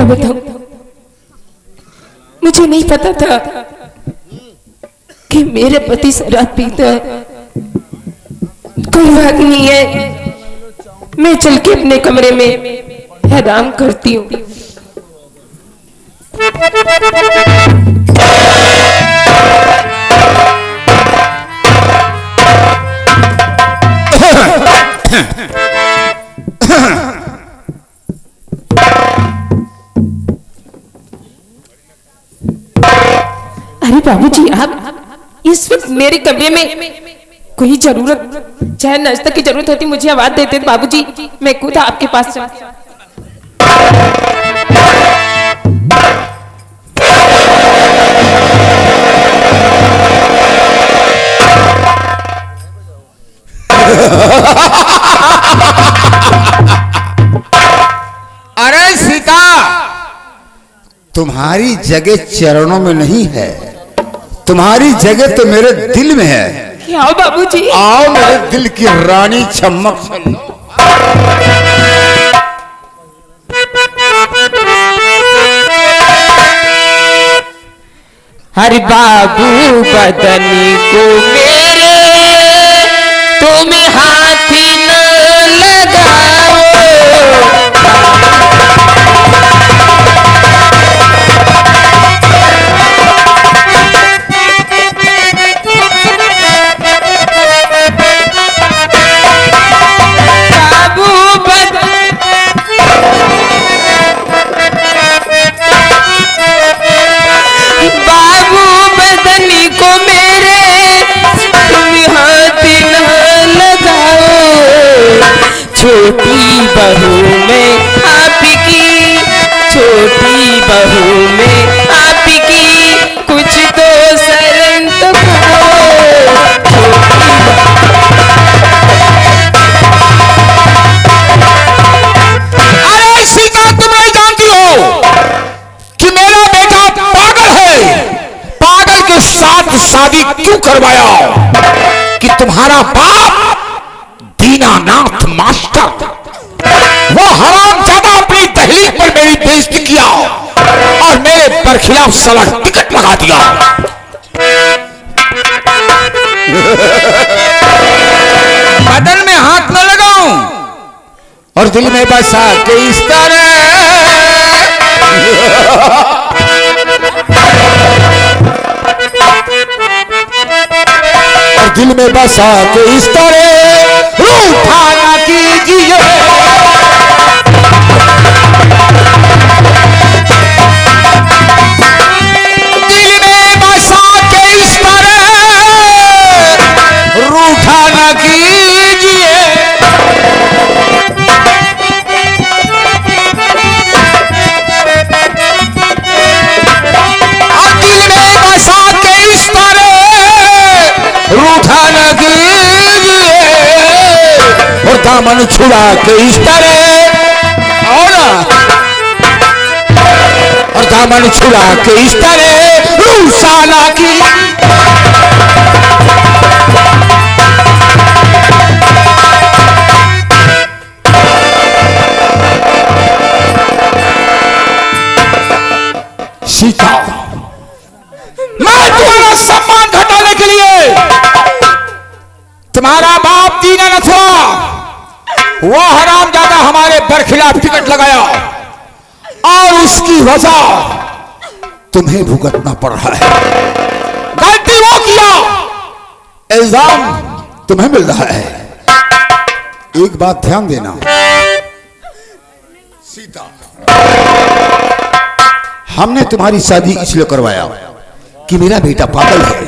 क्या बताऊं, मुझे नहीं पता था कि मेरे पति शराब पीता है। कोई बात नहीं है, मैं चल के अपने कमरे में आराम करती हूँ। अरे बाबूजी, आप इस वक्त मेरे कमरे में, कोई जरूरत चाहे नाश्ता की जरूरत होती मुझे आवाज देते बाबूजी, मैं खुद आपके पास अरे सीता, तुम्हारी जगह चरणों में नहीं है, तुम्हारी जगह तो मेरे दिल में है। आओ बाबूजी, आओ मेरे दिल की रानी चमक से लो। हर बाबू बदनी को मेरे तुम हाथ न लगाओ, छोटी बहू में आपकी, छोटी बहू में आपकी कुछ तो शर्म तो अरे सीता, तुम नहीं जानती हो कि मेरा बेटा पागल है। पागल के साथ शादी क्यों करवाया कि तुम्हारा बाप दीनानाथ मास्टर, वो हरामजादा अपनी दहलीज पर मेरी बेइज्जती किया और मेरे बरखिलाफ साला टिकट लगा दिया। बदन में हाथ न लगाऊं और दिल में बसा के इस तरह, और दिल में बसा के इस तरह रूठा ना कीजिए। दिल में बसा के इस तरह रूठा ना कीजिए। दिल में बसा के इस तरह रूठा ना कीजिए और दामन छुड़ा के इस तरह, और दामन छुड़ा के इस तरह रूसाना की। सीता, मैं तुम्हारा सम्मान घटाने के लिए, तुम्हारा बाप दीनानाथ हुआ, वो हरामजादा हमारे बरखिलाफ टिकट लगाया और उसकी वजह तुम्हें भुगतना पड़ रहा है। गलती वो किया, इल्जाम तुम्हें मिल रहा है। एक बात ध्यान देना सीता, हमने तुम्हारी शादी इसलिए करवाया कि मेरा बेटा पागल है।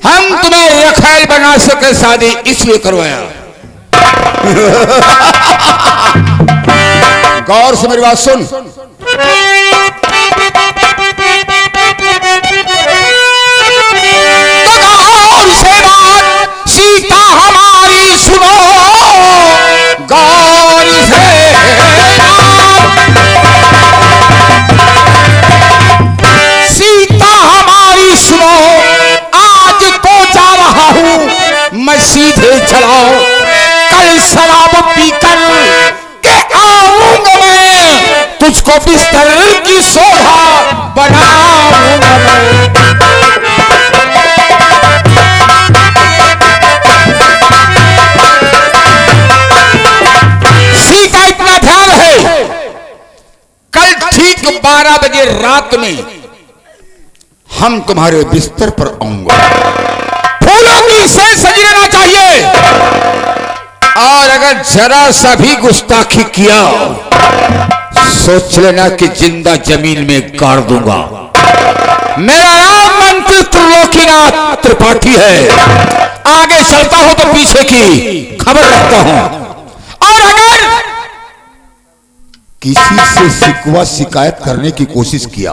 हम तुम्हें रखाल बना सके शादी इसलिए करवाया। गौर से मेरी बात सुन। गौर से बात सीता हमारी सुनो, गौर से सीता हमारी सुनो। आज तो जा रहा हूं मैं सीधे चलाओ, कल शराब पीकर के आऊंगा मैं तुझको बिस्तर की शोभा बनाऊंगा मैं। सीता इतना ध्यान है, कल ठीक 12 बजे रात में हम तुम्हारे बिस्तर पर आऊंगा। फूलों की से सजी रहना चाहिए, और अगर जरा सा भी गुस्ताखी किया सोच लेना कि जिंदा जमीन में गाड़ दूंगा। मेरा नाम मंत्री त्रिलोकीनाथ त्रिपाठी है, आगे चलता हो तो पीछे की खबर रखता हूं। और अगर किसी से शिकवा शिकायत करने की कोशिश किया,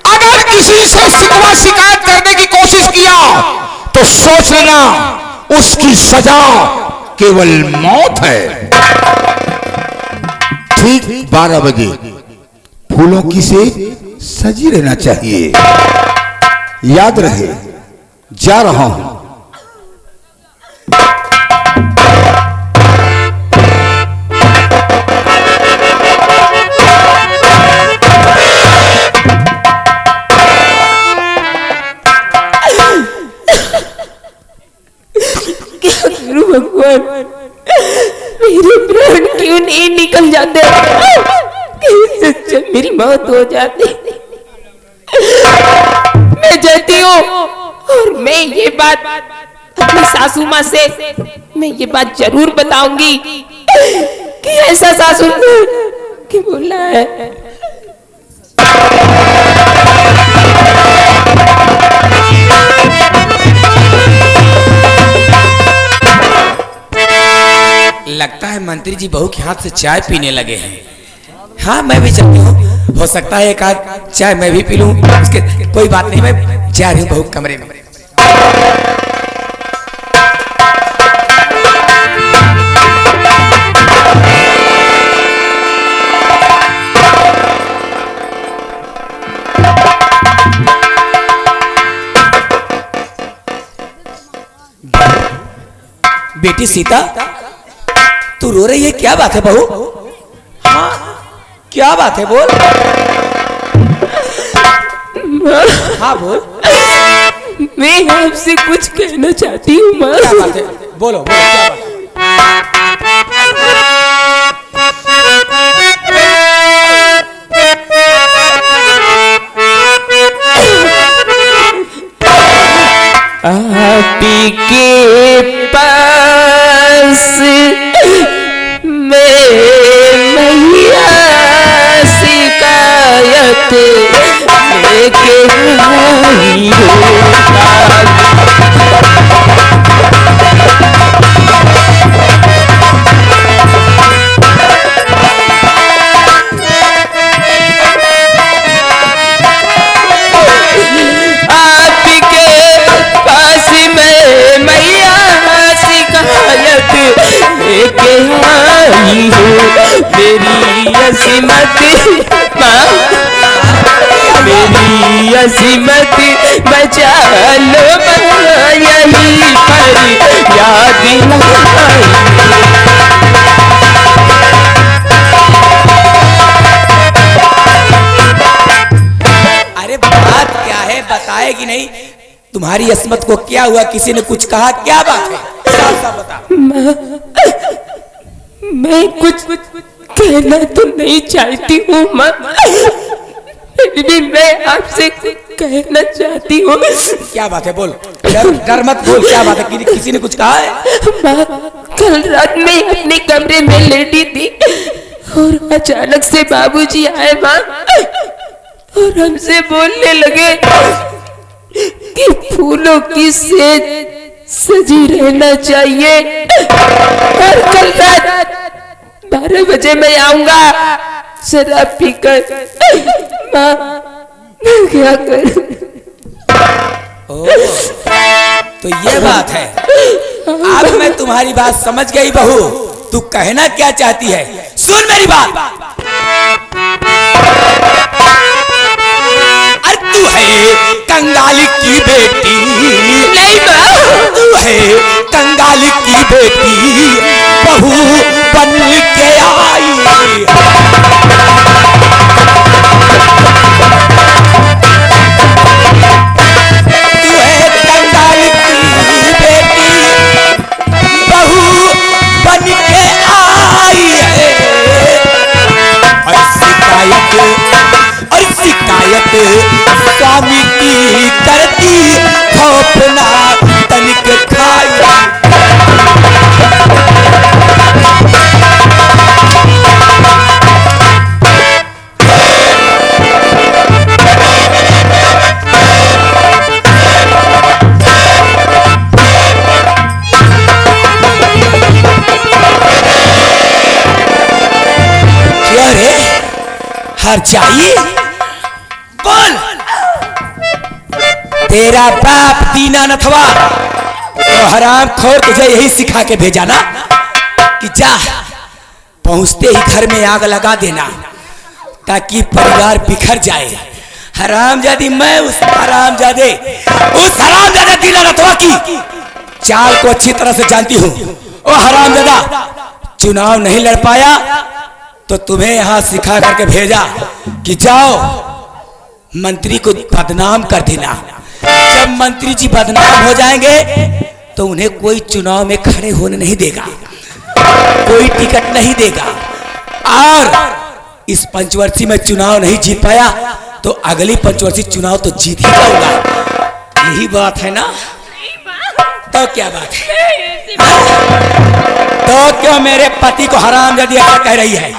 अगर किसी से शिकवा शिकायत करने की कोशिश किया तो सोच लेना उसकी सजा केवल मौत है। ठीक 12 बजे फूलों की से सजी रहना चाहिए। याद रहे, जा रहा हूं। भगवान, मेरे प्राण क्यों नहीं निकल जाते? मेरी मौत हो जाती। मैं जाती हूँ और मैं ये बात अपनी सासू माँ से मैं ये बात जरूर बताऊंगी कि ऐसा सासू ने कि बोला है। लगता है मंत्री जी बहू के हाथ से चाय पीने लगे हैं। हाँ, मैं भी चलती हूँ, हो सकता है एक आध चाय मैं भी पी लूं। उसके कोई बात नहीं, मैं जा रही हूँ बहू कमरे में। बेटी सीता, तू रो रही है, क्या बात है बहू? हाँ, क्या बात है, बोल। हाँ बोल। मैं आपसे कुछ कहना चाहती हूँ माँ। क्या बात है, बोलो बोलो, क्या बात है? आपके पास मैं मैया शिकायत लेके आई मेरी असीमत माँ, मेरी असीमत बचा लो माँ, यही पर याद आई। अरे बात क्या है, बताएगी नहीं? तुम्हारी अस्मत को क्या हुआ? किसी ने कुछ कहा? क्या बात है, साफ साफ बता। मैं कुछ कहना तो नहीं चाहती हूँ माँ, फिर भी मैं आपसे कहना चाहती हूँ। क्या बात है, बोल। डर मत, बोल क्या बात है? किसी ने कुछ कहा है? माँ, कल रात में अपने कमरे में लेटी थी और अचानक से बाबूजी आए माँ, और हमसे बोलने लगे कि फूलों की सेज सजी रहना चाहिए, और कल रात 12 बजे मैं आऊंगा शराब पीकर। माँ, क्या करूं? तो ये बात है। अब मैं तुम्हारी बात समझ गई बहू, तू कहना क्या चाहती है? सुन मेरी बात। अरे तू है कंगाली की बेटी। नहीं माँ, तू है कंगाली की बेटी, बहू बन के आई। स्वामी की करती खौफनाक तनिक खाई। हर चाहिए बोल, तेरा बाप दीनानाथवा तो हराम खोर तुझे यही सिखा के भेजा ना कि जा पहुंचते ही घर में आग लगा देना ताकि परिवार बिखर जाए। हरामजादी मैं उस हरामजादे दीनानाथवा की चाल को अच्छी तरह से जानती हूँ। ओ हरामजादा चुनाव नहीं लड़ पाया तो तुम्हें यहां सिखा करके भेजा कि जाओ मंत्री को बदनाम कर देना। जब मंत्री जी बदनाम हो जाएंगे तो उन्हें कोई चुनाव में खड़े होने नहीं देगा, कोई टिकट नहीं देगा, और इस पंचवर्षीय में चुनाव नहीं जीत पाया तो अगली पंचवर्षीय चुनाव तो जीत ही जाऊंगा। यही बात है ना? तो क्या बात है? तो क्यों मेरे पति को हरामजादी ऐसा कह रही है?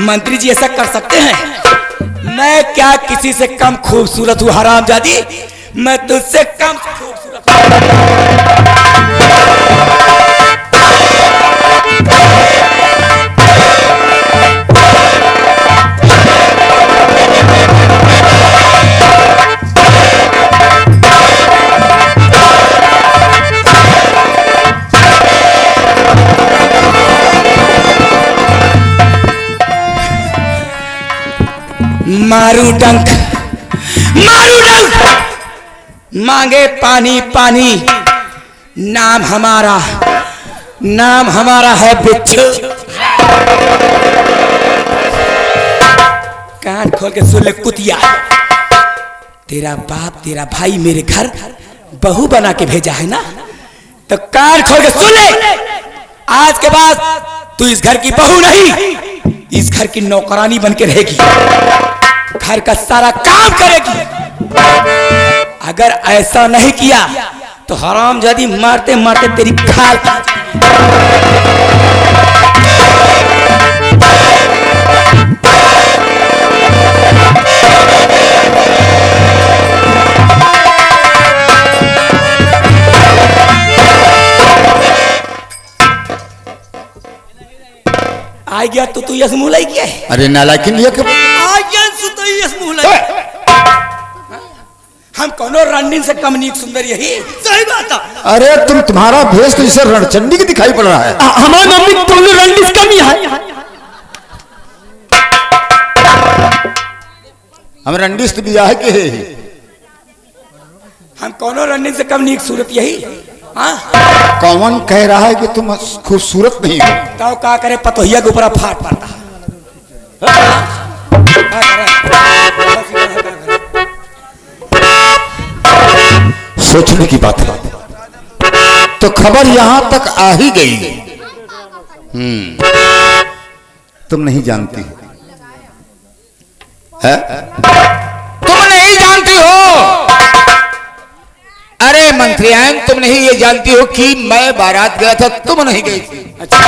मंत्री जी ऐसा कर सकते हैं? मैं क्या किसी से कम खूबसूरत हूँ हरामजादी? मैं तुझसे कम खूबसूरत मारू डंक मांगे पानी पानी, नाम हमारा है बिच्छू। कान खोल के सुन ले कुतिया, तेरा बाप तेरा भाई मेरे घर बहू बना के भेजा है ना, तो कान खोल के सुन ले, आज के बाद तू इस घर की बहू नहीं, इस घर की नौकरानी बन के रहेगी, घर का सारा काम करेगी। अगर ऐसा नहीं किया तो हरामजादी मारते मारते तेरी खाल आ गया तो तू यस मुँह किया है। अरे नालायकिन ये हम कौनो रणनीति से कम नीक सुंदर यही सही बात है। अरे तुम्हारा भेष तो इसे रणचंडी की दिखाई पड़ रहा है। हमारी मम्मी दोनों रणनीति कम ही है। हम रणनीति भी है कि हम कौनो रणनीति से कम नीक सूरत यही। कौन कह रहा है कि तुम खूबसूरत नहीं हो? तो क्या करे पतोहिया के ऊपर फाट पड़ता है। सोचने की बात है। तो खबर यहां तक आ ही गई। तुम नहीं जानती है? तुम नहीं जानती हो? अरे मंत्रियान, तुम नहीं ये जानती हो कि मैं बारात गया था, तुम नहीं गई थी। अच्छा,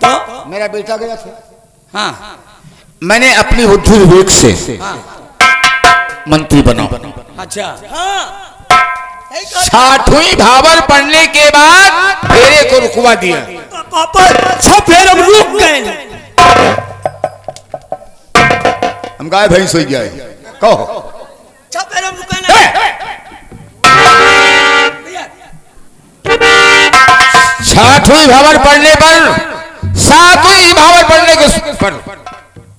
तो मेरा बेटा गया था। हाँ, मैंने अपनी बुद्धि विवेक से मंत्री बना। अच्छा, 60वीं भावर पढ़ने के बाद फेरे को रुकवा दिया। पापा 6 फेर हम रुक गए। हम गाय भैंस हो गए। कहो 6 फेर हम रुके ना। 60वीं भावर पढ़ने पर 7वीं भावर पढ़ने के पर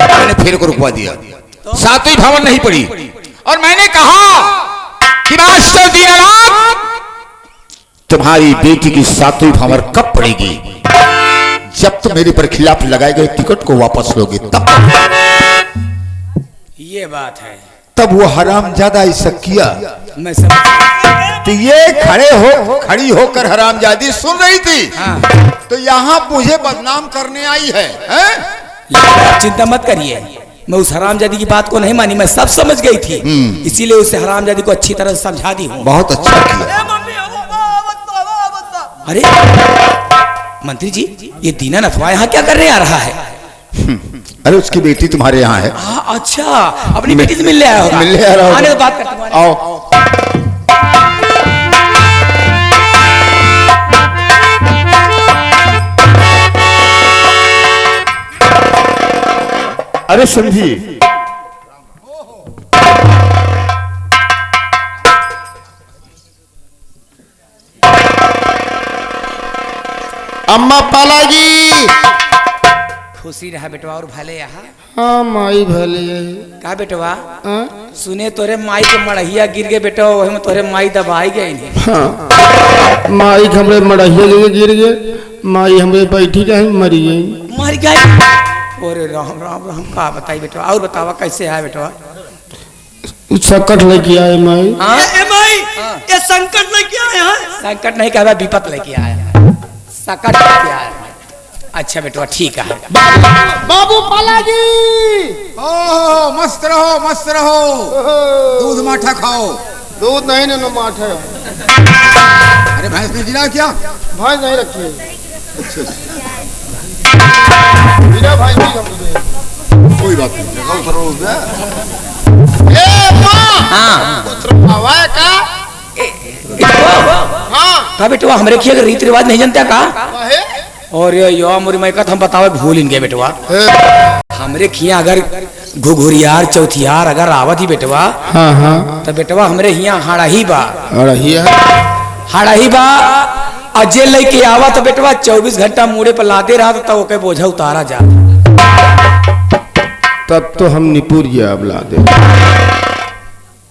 मैंने फेर को रुकवा दिया। 7वीं भावर नहीं पढ़ी और मैंने कहा कि मास्टर दीनानाथ, तुम्हारी बेटी की 7वीं भावर कब पड़ेगी? जब तुम मेरे पर खिलाफ लगाए गए टिकट को वापस लोगे तब। ये बात है। तब वो हरामजादा ऐसा किया। मैं समझ। तो ये खड़ी होकर हरामजादी सुन रही थी। हाँ। तो यहाँ मुझे बदनाम करने आई है, चिंता मत करिए, मैं उस हरामजादी की बात को नहीं मानी, मैं सब समझ गई थी, इसीलिए उसे हरामजादी को अच्छी तरह से समझा दी हूँ। बहुत अच्छा किया। अरे मंत्री जी, ये दीना नथवा यहाँ क्या करने आ रहा है? अरे उसकी बेटी तुम्हारे यहाँ है। अच्छा, अपनी बेटी से मिलने आया होगा। मिलने आ रहा होगा। आने तो बात करते हैं। आओ। अरे समझी, अम्मा पालागी। खुशी रहा बेटवा और भले यहाँ। हाँ माई भले का बेटवा? सुने तोरे माई के मड़हिया गिर गए बेटा, वही में तोरे माई दबाई गई नहीं। हाँ माई हमरे मड़हिया लेके गिर गए, माई हमरे बैठी रही मरी गई। मर गई? अरे राम राम राम, का बताई बेटवा, और बतावा कैसे है बेटवा? संकट लेके आए माई। हाँ माई, ये संकट लेके आया है। संकट नहीं कहा, विपत लेके आया है, संकट लेके आया है। अच्छा बेटवा ठीक है। बाबू पालाजी, ओह मस्त रहो मस्त रहो, दूध माठा खाओ। दूध नहीं ना माठ है। अरे भैंस ने जिला क्या? भाई नहीं रखिए। अच्छा मेरा भाई नहीं कोई बात नहीं। हवा का का बेटवा हमरे खिया रीति रिवाज नहीं जानता का? और यो मोरी मैं हम बतावे भूल इनके बेटवा। हमरे खिया अगर घुघुरियार चौथियार अगर आवत ही बेटवा, हाँ हाँ, तो बेटवा हमरे यहाँ हाड़ा ही बा। हाड़ा ही बा अजय लेके आवा तो बेटवा 24 घंटा मुड़े पर लादे रहा तो ओके बोझा उतारा जा। तब तो हम निपुर गया अब ला दे।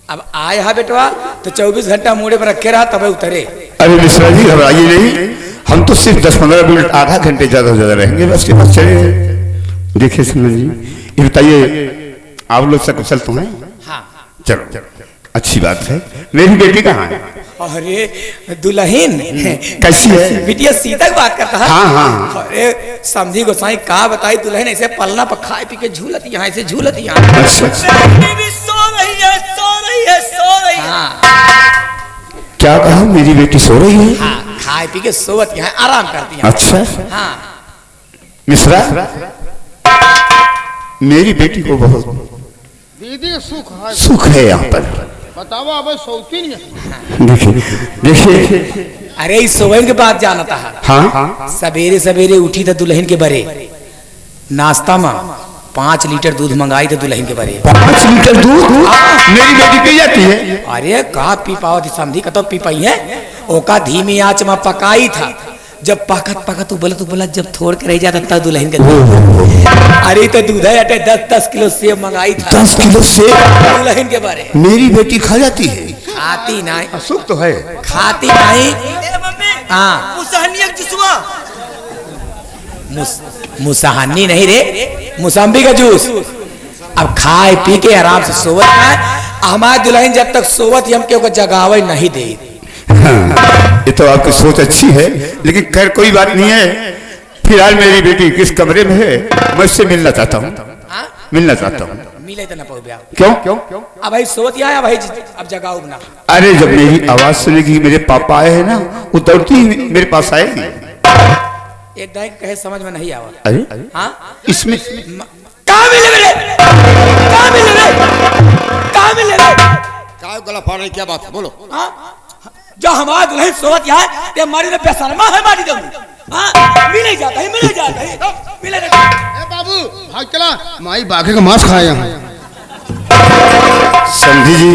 अब आए हा बेटवा तो 24 घंटा मुड़े पर रखे रहा तब उतरे। अरे मिश्रा जी घबराइए नहीं, हम तो सिर्फ 10-15 मिनट आधा घंटे ज्यादा से ज्यादा रहेंगे, बस के पास चले। देखिए सुनो जी, ये बताइए आप लोग सकुशल तो हैं? हाँ चलो अच्छी बात है। मेरी बेटी कहाँ है? अरे दुल्हन कैसी है? बिटिया सीधा बात करता है। हाँ हाँ। अरे समझी गोसाई का बताई, दुल्हन ऐसे पलना पर खाए पी के झूलत यहाँ ऐसे झूलत यहाँ। अच्छा सो रही है। हाँ क्या कहा? मेरी बेटी सो रही है? हाँ, खाए पी के सोवत यहाँ आराम करती है। अच्छा हाँ मिश्रा, मेरी बेटी को बहुत दीदी सुख है यहाँ पर। बताओ अब सौतीन है। देखिए अरे इस सोवन के बाद जाना था। हाँ सवेरे सवेरे उठी था दुल्हन के बरे, नाश्ता में 5 लीटर दूध मंगाई थे दुल्हन के बरे। 5 लीटर दूध मेरी बेटी पी जाती है? अरे का पी पाओ थी समझी कतो पी पाई है। ओका धीमी आंच में पकाई था, जब पकत पकत उबलत जब थोड़ के रह जाता तब दुल्हन के अरे तो दूध है अटे 10 किलो सेब मंगाई था। 10 किलो सेब दुल्हन के बारे मेरी बेटी खा जाती है? खाती नहीं। सुख तो है, खाती नहीं। हाँ मुसाहनी नहीं रे, मुसम्बी का जूस। अब खाए पी के आराम से सोवत है। हमारे दुल्हन जब तक सोवत हम के जगावे नहीं दे। हाँ, ये तो आपकी सोच अच्छी है, लेकिन खैर कोई बात नहीं है। फिलहाल मेरी बेटी किस कमरे में है? मैं उससे मिलना चाहता हूँ। मिलना चाहता हूँ। मिले तो ना पाओ ब्याह। क्यों? अब भाई सोवत आया भाई, अब जगाओ ना। अरे जब मेरी आवाज सुनेगी मेरे पापा आए हैं ना, वो दौड़ती ही मेरे पास आएगी। एक दाई कहे समझ में नहीं आवा। अरे हाँ इसमें कहाँ मिले मेरे? कहाँ मिले रे? कहाँ मिले रे? क्या गला फाड़ रही, क्या बात है? बोलो। हाँ जो हमारा दुल्हन सोवत यहाँ है, ते हमारी ने बेशर्मा है मारी दूंगी। हाँ मिले जाता है, मिले जाता है, मिले रे। बाबू भाग चला, माई बाघे का मांस खाया। समझी जी,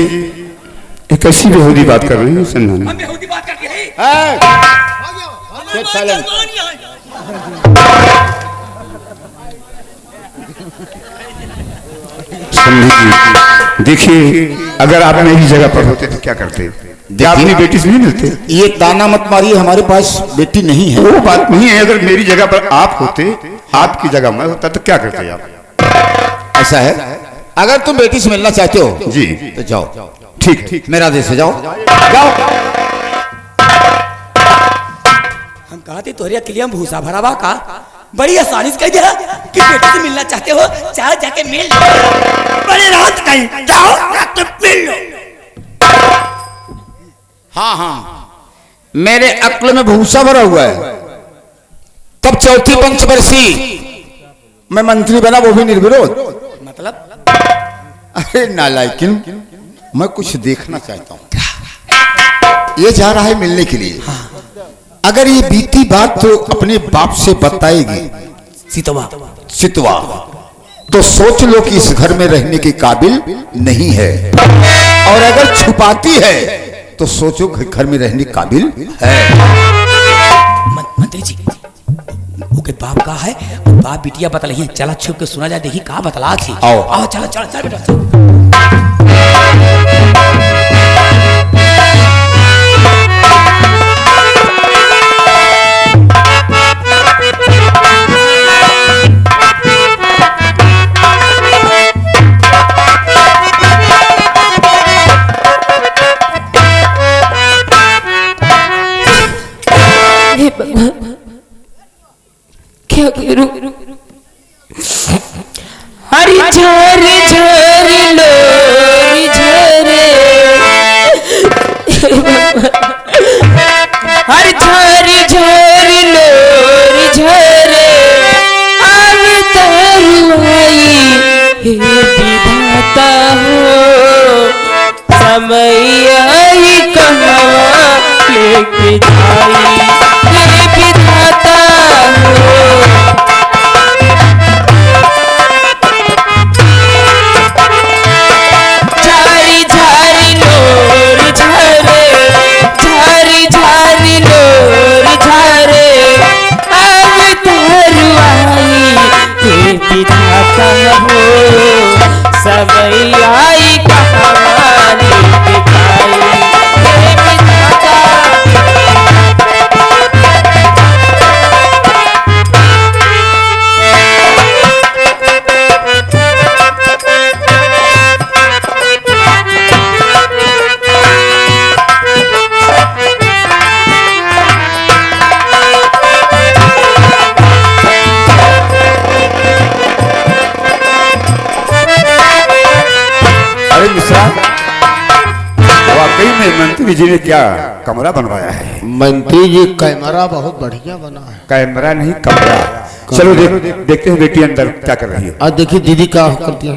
ये कैसी बेहूदी बात कर रही है? संधानी हम बेहूदी बात करती है। समझी जी, देखिए अगर आप मेरी जगह पर होते तो क्या करते? क्या अपनी बेटी से नहीं मिलते? ये ताना मत मारिए, हमारे पास बेटी नहीं है। वो बात नहीं है, अगर मेरी जगह पर आप होते, आपकी जगह मैं होता तो क्या करते आप? ऐसा है, अगर तुम बेटी से मिलना चाहते हो जी तो जाओ। ठीक मेरा देश से जाओ। हम कहते तोहरिया किलियम भूसा भरावा का बड़ी आसानी से कह दिया कि बेटे से मिलना चाहते हो, चाहे जाके मिल लो। बड़ी रात कहीं जाओ तो मिल लो। हाँ हाँ, मेरे अक्ल में भूसा भरा हुआ है। तब चौथी पंचवर्षी मैं मंत्री बना, वो भी निर्विरोध। मतलब अरे नालायकिन, मैं कुछ देखना चाहता हूं। ये जा रहा है मिलने के लिए। अगर ये बीती बात तो अपने बाप से बताएगी सीतवा सितवा, तो सोच लो कि इस घर में रहने के काबिल नहीं है। और अगर छुपाती है तो सोचो घर में रहने के काबिल है। मंत्री जी, ओके बाप का है, बाप बिटिया बतला ही, चला छुप के सुना जाए, देखी कहा बतला थी। आओ आओ, चलो चलो चल बेटा। हे भगवान, क्या करूं? हरी झरे झरे लोरी झरे, हरी झरे झरे लोरी झरे, अब तरुआई हे विधाता हो, समय आई कहवा लेके जाई हे विधाता हो। झारी झारी लोर झरे, झारी झारी लोर झरे, अब तरुआई हे विधाता हो, समय आई कहवा लेके जाई हे विधाता। अरे मिश्रा, वाकई में मंत्री जी ने क्या कमरा बनवाया है। मंत्री जी कैमरा बहुत बढ़िया बना है। कैमरा नहीं, कमरा। चलो देखते हैं बेटी अंदर क्या कर रही है। आज देखिए दीदी क्या करती है।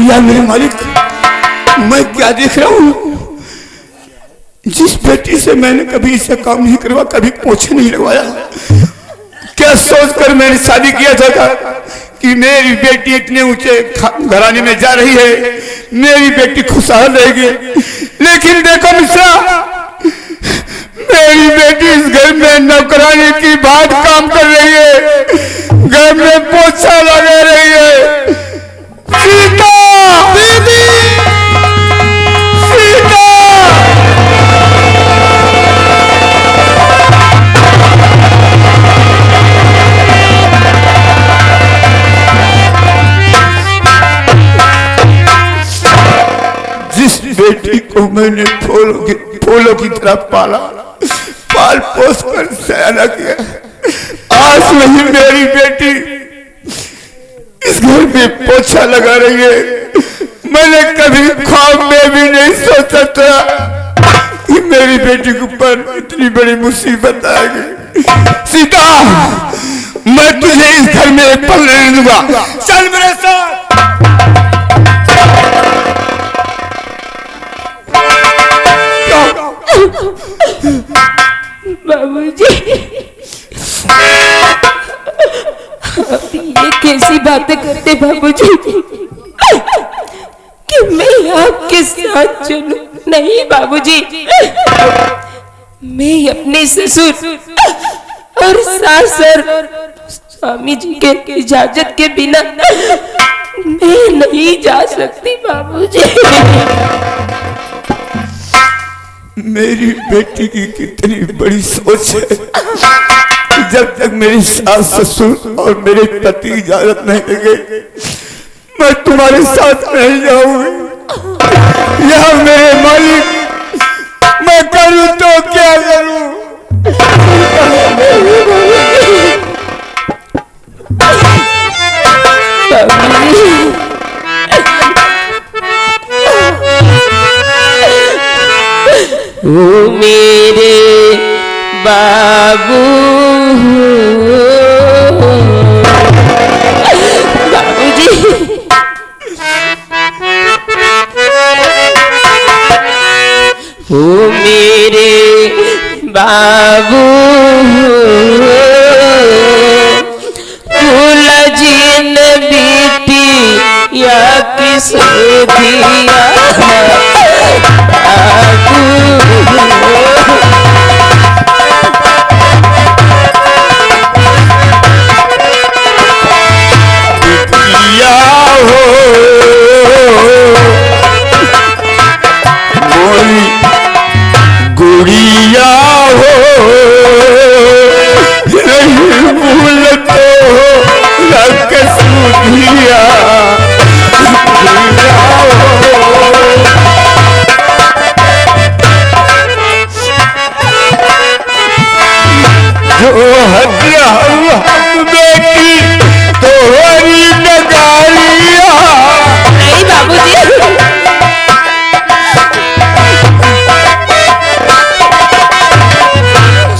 या मेरे मालिक, मैं क्या देख रहा हूँ? जिस बेटी से मैंने कभी ऐसा काम नहीं करवा, कभी पोछे नहीं लगवाया, क्या सोचकर मैंने शादी किया था कि मेरी बेटी इतने ऊंचे घराने में जा रही है, मेरी बेटी खुशहाल रहेगी। लेकिन देखो मिश्रा, मेरी बेटी इस घर में नौकरानी की बात काम कर रही है, घर में पोछा लगा रही है। सीता, दीदी, सीता। जिस बेटी को मैंने फूलों की तरह पाल पोस कर सयाना किया, आज वही मेरी बेटी इस घर में पोछा लगा रही है। मैंने कभी ख्वाब में भी नहीं सोचा था कि मेरी बेटी के ऊपर इतनी बड़ी मुसीबत आएगी। सीता, मैं तुझे इस घर में एक पल नहीं दूंगा। चल मेरे साथ। बाबूजी, आप ये कैसी बातें करते बाबूजी कि मैं आपके साथ चलूं? नहीं बाबूजी, मैं अपने ससुर और सासर स्वामी जी के इजाजत के बिना मैं नहीं जा सकती बाबूजी। मेरी बेटी की कितनी बड़ी सोच है। जब तक मेरी सास ससुर और मेरे पति इजाजत नहीं देंगे, मैं तुम्हारे साथ नहीं जाऊंगी। यह मेरे मालिक, मैं ओ मेरे बाबू बाबूजी ओ मेरे बाबू जीन बेटी या किस दिया गुड़िया हो नहीं भूल तो लग सुधिया जो हदिया हम बेटी तोहरी नगारिया। नहीं बाबूजी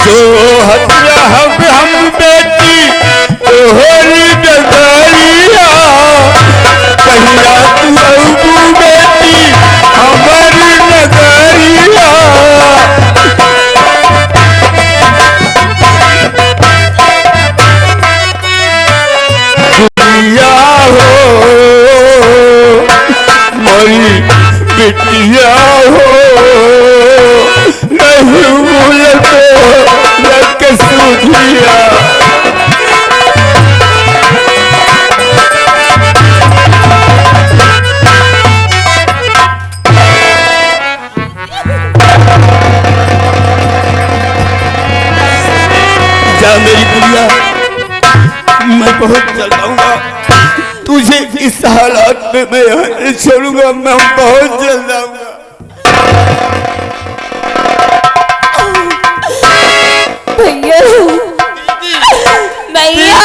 जो हदिया हम बेटी तोहरी नगारिया कहिया तू अबू बेटी हमारी नगारिया। गुड़िया हो मोरी बेटिया हो नहीं भूल तो लग सुधिया। जा मेरी गुड़िया, मैं बहुत जल्द आऊंगा तुझे इस हालात में मैं यहाँ नहीं छोड़ूंगा। मैं बहुत जल्द आऊंगा। भैया भैया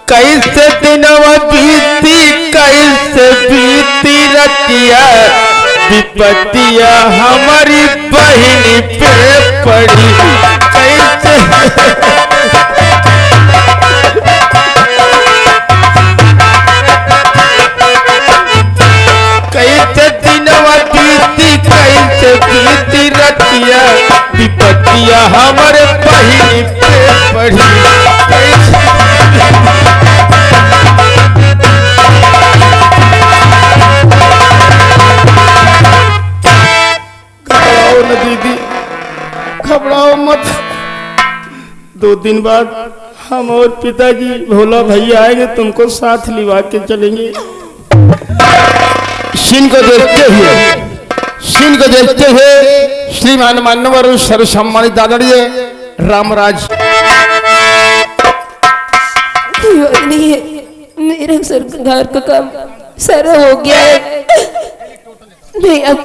कैसे दिनवा बीती कैसे बीती रतिया विपतिया हमारी बहनी पे पड़ी कैसे कैसे दिनवा बीती कैसे बीती रतिया विपतिया हमारे बहनी पे पड़ी कैसे दीदी घबराओ मत। 2 दिन बाद हम और पिताजी भोला भैया आएंगे, तुमको साथ लिवा के चलेंगे। सीन को देखते हुए श्रीमान मान्यवर सर्वसम्मानित दादाजी रामराज नहीं है, मेरा सरकार का काम सारा हो गया है। मैं अब